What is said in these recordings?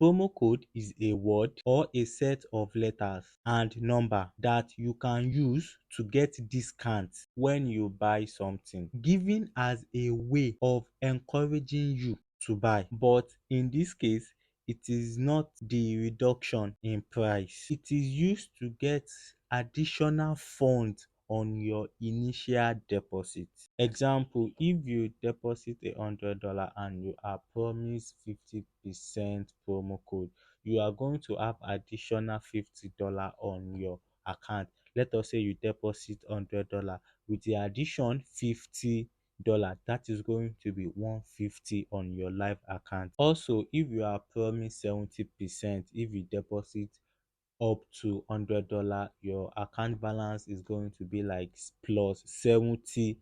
Promo code is a word or a set of letters and number that you can use to get discount when you buy something, given as a way of encouraging you to buy. But in this case, it is not the reduction in price. It is used to get additional funds on your initial deposit. Example, if you deposit $100 and you are promised 50% promo code, you are going to have additional $50 on your account. Let us say you deposit $100, with the addition $50, that is going to be 150 on your live account. Also, if you are promised 70%, if you deposit up to $100, your account balance is going to be like plus $70.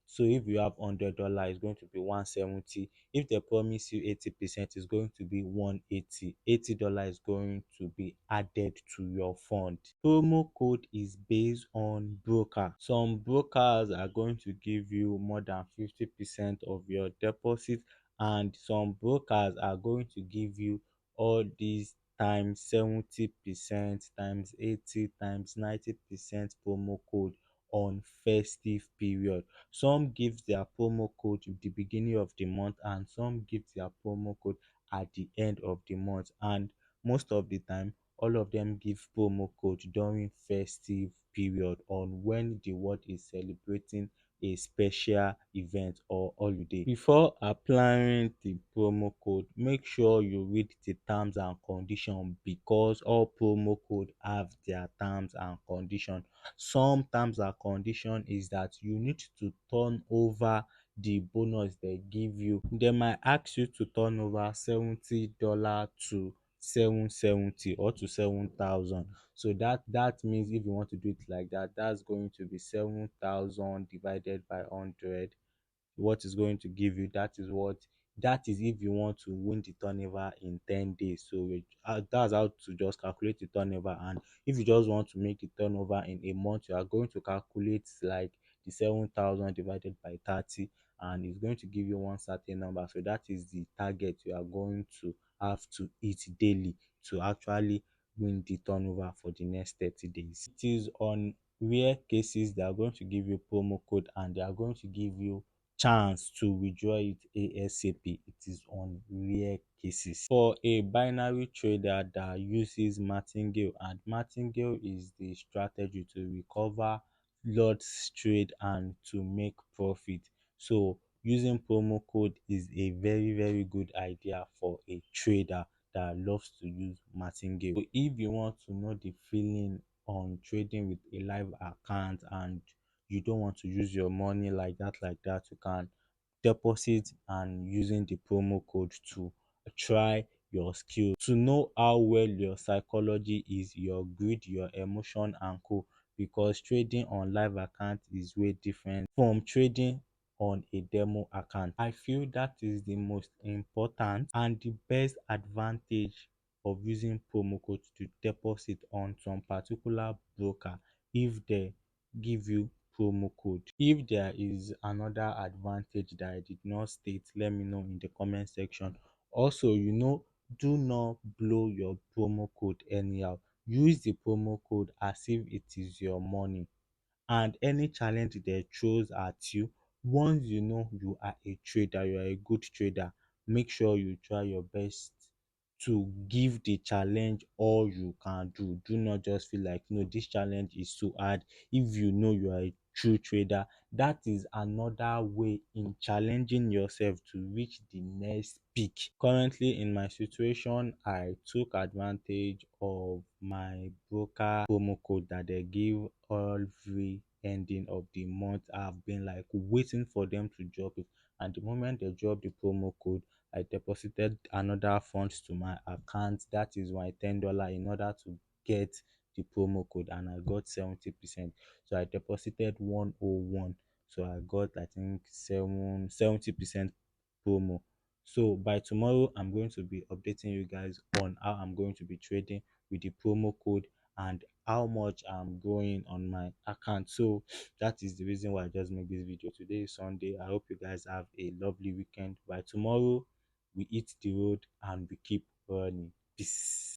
So if you have $100, it's going to be 170. If they promise you 80%, it's going to be 180. $80 is going to be added to your fund. Promo code is based on broker. Some brokers are going to give you more than 50% of your deposit, and some brokers are going to give you all these times 70%, times 80, times 90% promo code on festive period. Some give their promo code at the beginning of the month and some give their promo code at the end of the month, and most of the time all of them give promo code during festive period on when the world is celebrating a special event or holiday. Before applying the promo code, make sure you read the terms and conditions, because all promo code have their terms and conditions. Some terms and condition is that you need to turn over the bonus they give you. They might ask you to turn over $70 to 770 or to 7,000. So that means if you want to do it like that, that's going to be 7,000 divided by 100. What is going to give you, that is if you want to win the turnover in 10 days. So that's how to just calculate the turnover. And if you just want to make the turnover in a month, you are going to calculate like the 7,000 divided by 30, and it's going to give you one certain number. So that is the target you are going to have to hit daily to actually win the turnover for the next 30 days. It is on rare cases they are going to give you promo code and they are going to give you chance to withdraw it ASAP. It is on rare cases. For a binary trader that uses martingale, and martingale is the strategy to recover lots trade and to make profit. So using promo code is a very good idea for a trader that loves to use martingale. So if you want to know the feeling on trading with a live account and you don't want to use your money like that, you can deposit and using the promo code to try your skill, to know how well your psychology is, your greed, your emotion and co, because trading on live account is way different from trading on a demo account. I feel that is the most important and the best advantage of using promo code to deposit on some particular broker if they give you promo code. If there is another advantage that I did not state, let me know in the comment section. Also, do not blow your promo code anyhow. Use the promo code as if it is your money, and any challenge they throws at you, once you know you are a trader, you are a good trader, make sure you try your best to give the challenge all you can do. Do not just feel like, no, this challenge is too hard. If you know you are a true trader, that is another way in challenging yourself to reach the next peak. Currently in my situation, I took advantage of my broker promo code that they give every ending of the month. I've been like waiting for them to drop it, and the moment they drop the promo code, I deposited another funds to my account. That is my $10 in order to get the promo code, and I got 70%. So I deposited 101. So I got, I think, 70% promo. So by tomorrow, I'm going to be updating you guys on how I'm going to be trading with the promo code and how much I'm growing on my account. So that is the reason why I just make this video. Today is Sunday. I hope you guys have a lovely weekend. By tomorrow, we hit the road and we keep running. Peace.